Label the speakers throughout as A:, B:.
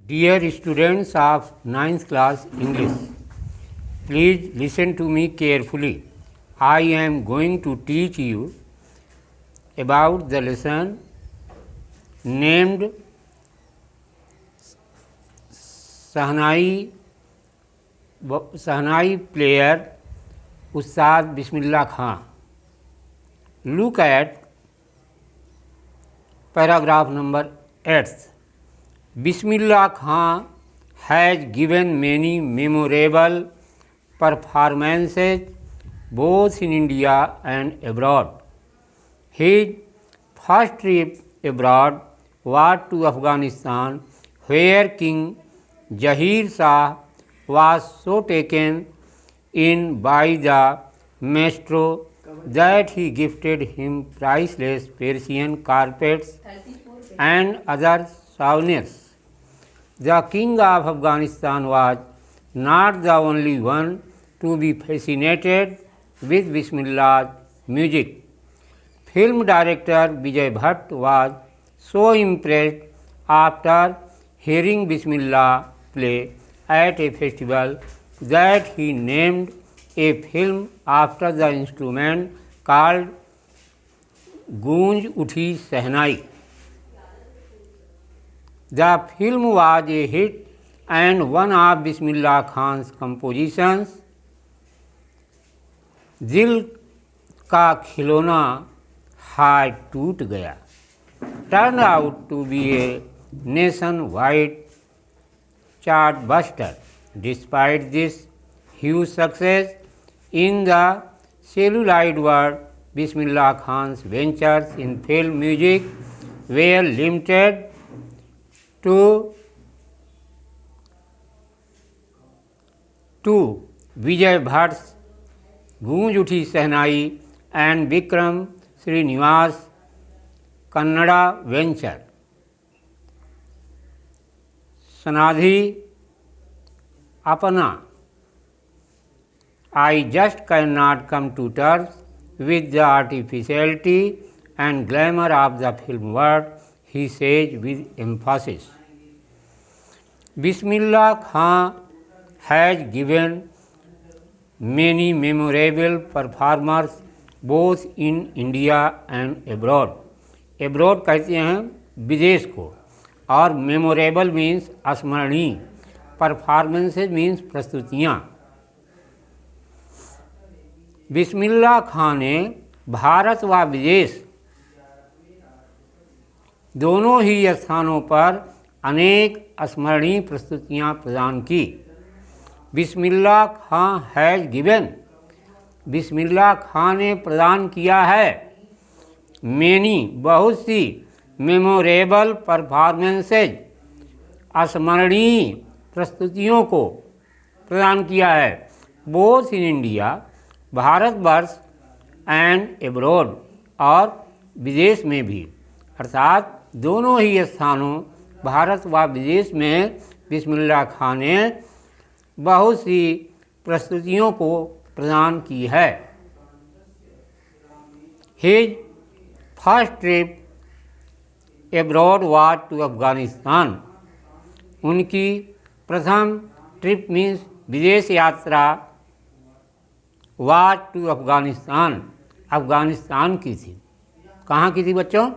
A: Dear students of 9th class English, please listen to me carefully. I am going to teach you about the lesson named Sahnai player Ustad Bismillah Khan. Look at paragraph number 8. Bismillah Khan has given many memorable performances both in India and abroad. His first trip abroad was to Afghanistan, where King Jahir Shah was so taken in by the maestro that he gifted him priceless Persian carpets and other souvenirs. The king of Afghanistan was not the only one to be fascinated with Bismillah's music. Film director Vijay Bhatt was so impressed after hearing Bismillah play at a festival that he named a film after the instrument called Goonj Uthi Sehnai. The film was a hit and one of Bismillah Khan's compositions, दिल का खिलौना हाथ टूट गया, turned out to be a nationwide chartbuster. Despite this huge success in the celluloid world, Bismillah Khan's ventures in film music were limited to Vijay Bhatt's Goonj Uthi Sehnai and Vikram Srinivas Kannada venture. Sanadhi Apana. I just cannot come to terms with the artificiality and glamour of the film world, he says with emphasis. Bismillah Khan has given many memorable performers both in India and abroad. Abroad कहते हैं विदेश को, और memorable means स्मरणीय, performances means प्रस्तुतियाँ. बिस्मिल्लाह खान ने भारत व विदेश दोनों ही स्थानों पर अनेक स्मरणीय प्रस्तुतियाँ प्रदान की. बिस्मिल्लाह खान हैज़ गिवन, बिस्मिल्लाह खान ने प्रदान किया है, मैनी बहुत सी, मेमोरेबल परफॉर्मेंसेज स्मरणीय प्रस्तुतियों को प्रदान किया है, both in India Bharatvarsh and abroad, और विदेश में भी, अर्थात दोनों ही स्थानों भारत व विदेश में बिस्मिल्लाह खान ने बहुत सी प्रस्तुतियों को प्रदान की है. His first trip abroad was to Afghanistan. उनकी प्रथम ट्रिप मीन्स विदेश यात्रा वाज टू अफगानिस्तान, अफगानिस्तान की थी. कहाँ की थी बच्चों?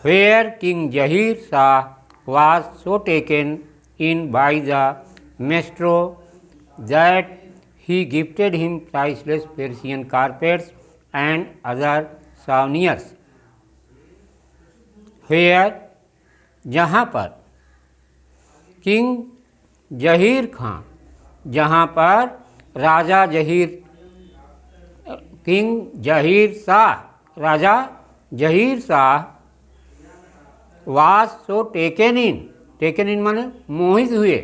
A: Where King Jahir Shah was so taken in by the maestro that he gifted him priceless Persian carpets and other souvenirs. Where जहाँ पर किंग जहीर खां, जहाँ पर राजा जहीर, किंग जहीर शाह, राजा Zaheer Shah was so taken in माने मोहित हुए,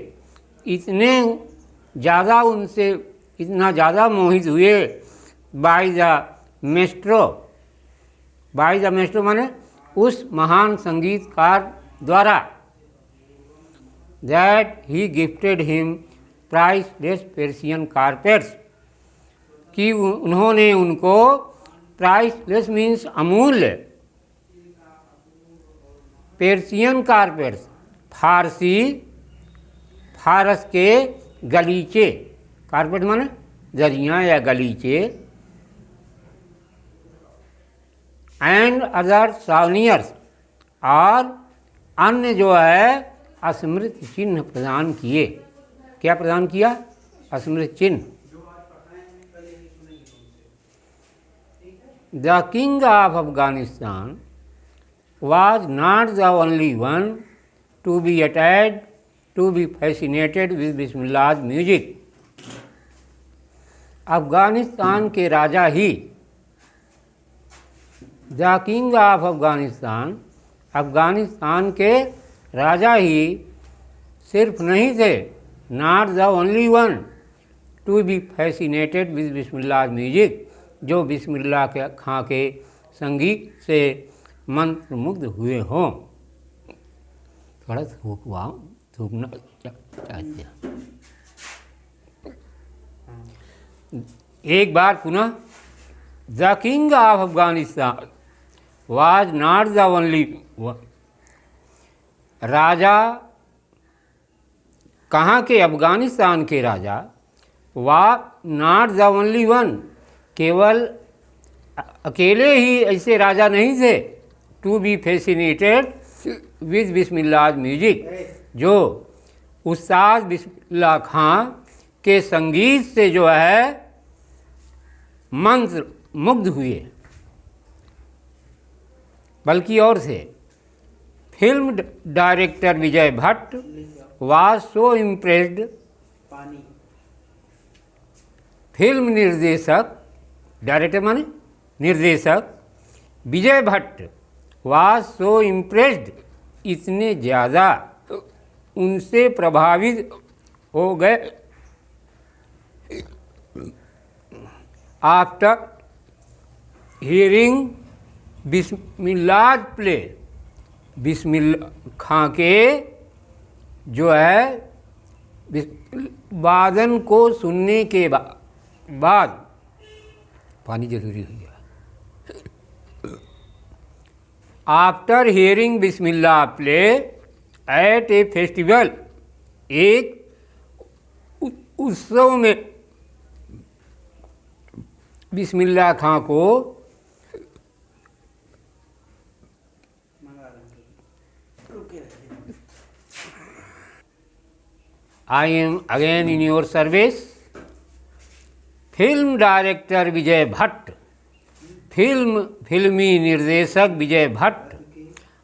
A: इतने ज़्यादा उनसे इतना ज़्यादा मोहित हुए बाय द मेस्ट्रो माने उस महान संगीतकार द्वारा, that he gifted him priceless Persian carpets, कि उन्होंने उनको प्राइसलेस मीन्स अमूल्य। पर्शियन कारपेट्स फारस के गलीचे, कारपेट माने दरियाँ या गलीचे। एंड अदर सॉवनियर्स, और अन्य जो है स्मृति चिन्ह प्रदान किए। क्या प्रदान किया? स्मृति चिन्ह। The king of Afghanistan was not the only one to be attached, to be fascinated with Bismillah music. Afghanistan के राजा ही, the king of Afghanistan, Afghanistan के राजा ही सिर्फ नहीं थे, not the only one to be fascinated with Bismillah music, जो बिस्मिल्लाह के खां के संगीत से मंत्र मुग्ध हुए हों। थोड़ा थूकना चाहते हैं। एक बार पुनः, the king of Afghanistan was not the only one, राजा कहाँ के? अफगानिस्तान के राजा। वा नॉट द ओनली वन, केवल अकेले ही ऐसे राजा नहीं थे, to be fascinated with Bismillah music, जो उस्ताद बिस्मिल्लाह खां के संगीत से जो है मंत्र मुग्ध हुए, बल्कि और से। Film director Vijay Bhatt was so impressed, film निर्देशक, डायरेक्टर माने निर्देशक, Vijay Bhatt was so impressed, इतने ज़्यादा उनसे प्रभावित हो गए, आफ्टर हियरिंग बिस्मिल्लाह प्ले, बिस्मिल्लाह खां के जो है वादन को सुनने के बाद, पानी जरूरी हो गया। After hearing Bismillah play at a festival, एक उत्सव में बिस्मिल्लाह खां को I am again in your service. Film director Vijay Bhatt, फिल्मी निर्देशक Vijay Bhatt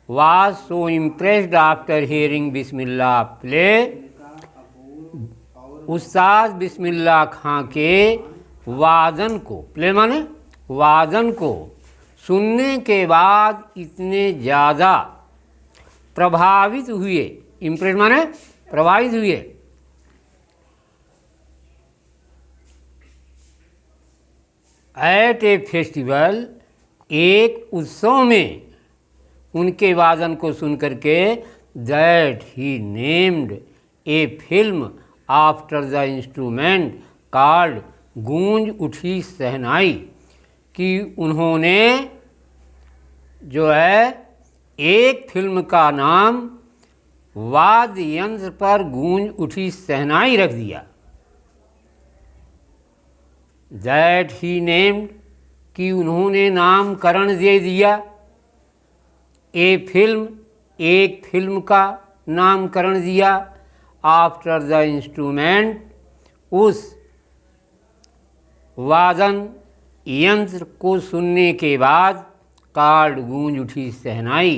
A: was so impressed after hearing Bismillah play, उस्ताद बिस्मिल्लाह खां के वादन को, प्ले माने वादन को सुनने के बाद इतने ज़्यादा प्रभावित हुए, इम्प्रेस माने प्रभावित हुए, एट ए फेस्टिवल, एक उत्सव में उनके वादन को सुनकर के, that he named a film after the instrument called गूंज उठी सहनाई, कि उन्होंने जो है एक फिल्म का नाम वाद्य यंत्र पर गूंज उठी सहनाई रख दिया। दैट ही नेम्ड, कि उन्होंने नामकरण दे दिया, ए फिल्म, एक फिल्म का नामकरण दिया, आफ्टर द इंस्ट्रूमेंट, उस वादन यंत्र को सुनने के बाद, कॉल्ड गूंज उठी सहनाई,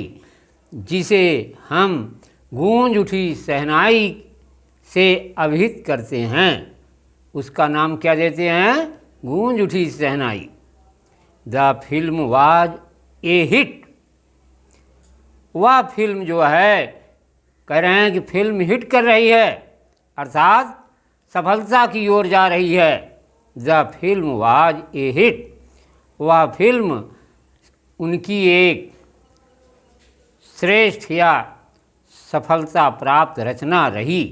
A: जिसे हम गूंज उठी सहनाई से अभिहित करते हैं, उसका नाम क्या देते हैं? Goonj Uthi Shehnai. The film was a hit, वह फिल्म जो है, कह रहे हैं कि फिल्म हिट कर रही है, अर्थात सफलता की ओर जा रही है। The film was a hit, वह फिल्म उनकी एक श्रेष्ठ या सफलता प्राप्त रचना रही।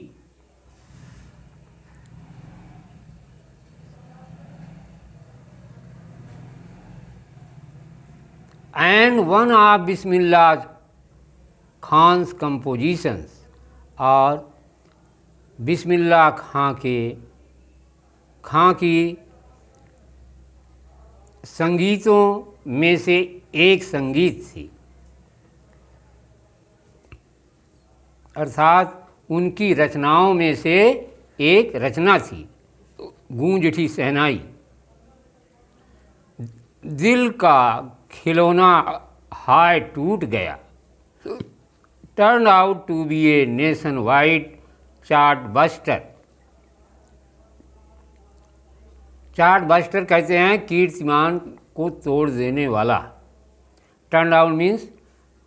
A: and one of Bismillah Khan's compositions, और बिस्मिल्लाह खां की संगीतों में से एक संगीत थी, अर्थात उनकी रचनाओं में से एक रचना थी, गूंज उठी शहनाई। दिल का खिलौना हाय टूट गया, turn out to be a nationwide chartbuster. Chartbuster कहते हैं कीर्तिमान को तोड़ देने वाला। टर्न आउट मीन्स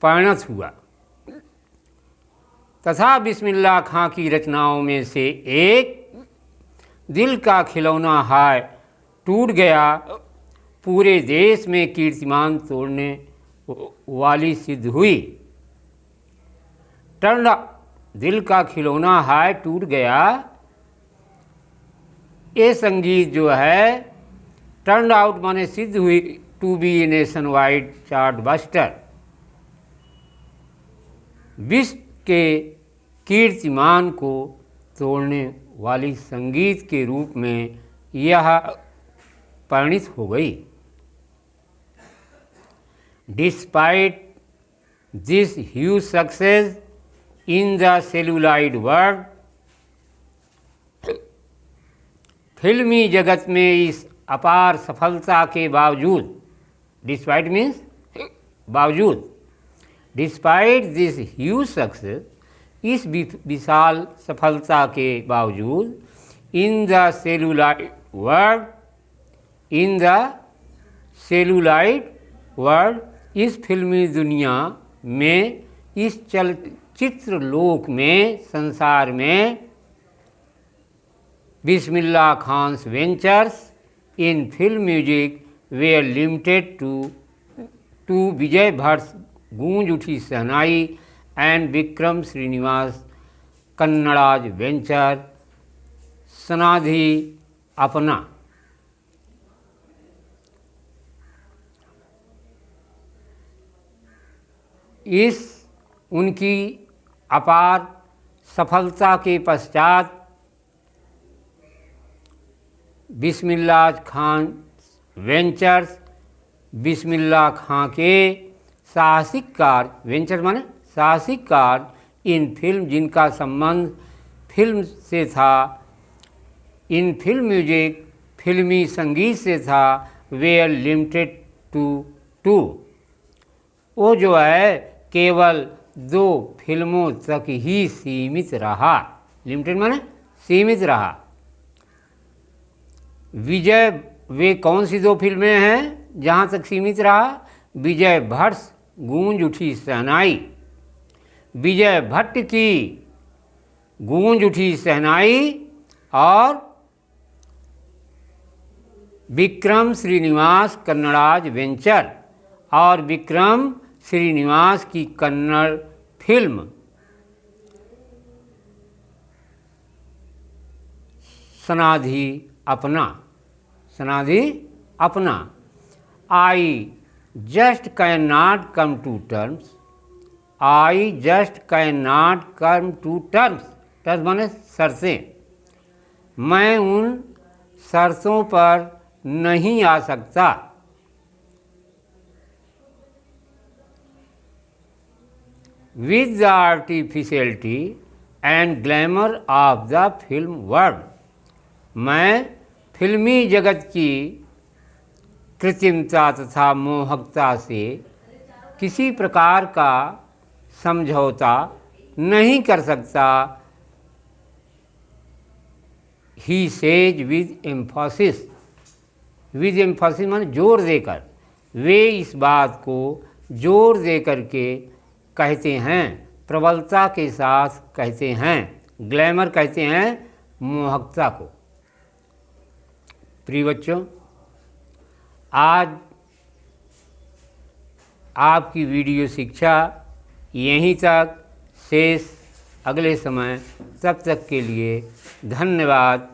A: परिणत हुआ। तथा बिस्मिल्लाह खां की रचनाओं में से एक दिल का खिलौना हाय टूट गया पूरे देश में कीर्तिमान तोड़ने वाली सिद्ध हुई। टर्न दिल का खिलौना हाय टूट गया, ये संगीत जो है टर्न आउट माने सिद्ध हुई to be nationwide chartbuster. विश्व के कीर्तिमान को तोड़ने वाली संगीत के रूप में यह परिणित हो गई। Despite this huge success in the celluloid world, फिल्मी जगत में इस अपार सफलता के बावजूद, डिस्पाइट मीन्स बावजूद, डिस्पाइट दिस ह्यूज सक्सेस, इस विशाल सफलता के बावजूद, in the celluloid world, in the celluloid world, इस फिल्मी दुनिया में, इस चलचित्र लोक में, संसार में, Bismillah Khan's ventures in film music were limited to Vijay Bhatt Goonj Uthi Shehnai and Vikram Srinivas Kannada's venture Sanaadi Appanna. इस उनकी अपार सफलता के पश्चात बिस्मिल्लाह खान वेंचर्स, बिस्मिल्लाह खां के साहसिक कार्य, वेंचर माने साहसिक कार्य इन फिल्म, जिनका संबंध फिल्म से था, इन फिल्म म्यूजिक, फिल्मी संगीत से था, वेयर लिमिटेड टू वो जो है केवल 2 फिल्मों तक ही सीमित रहा। लिमिटेड माने सीमित रहा। विजय, वे कौन सी 2 फिल्में हैं जहाँ तक सीमित रहा? विजय भट्ट गूंज उठी शहनाई, विजय भट्ट की गूंज उठी शहनाई और विक्रम श्रीनिवास कन्नड़ाज वेंचर, और विक्रम श्रीनिवास की कन्नड़ फिल्म सनाधि अपना, सनाधि अपना। I just can not come to terms, I just can not come to terms, terms माने शर्तें, मैं उन शर्तों पर नहीं आ सकता। With the artificiality and glamour of the film world, मैं फिल्मी जगत की कृत्रिमता तथा मोहकता से किसी प्रकार का समझौता नहीं कर सकता। He says with emphasis, with emphasis माने जोर देकर, वे इस बात को जोर दे करके कहते हैं, प्रबलता के साथ कहते हैं। ग्लैमर कहते हैं मोहकता को। प्रिय बच्चों, आज आपकी वीडियो शिक्षा यहीं तक शेष, अगले समय, तब तक के लिए धन्यवाद।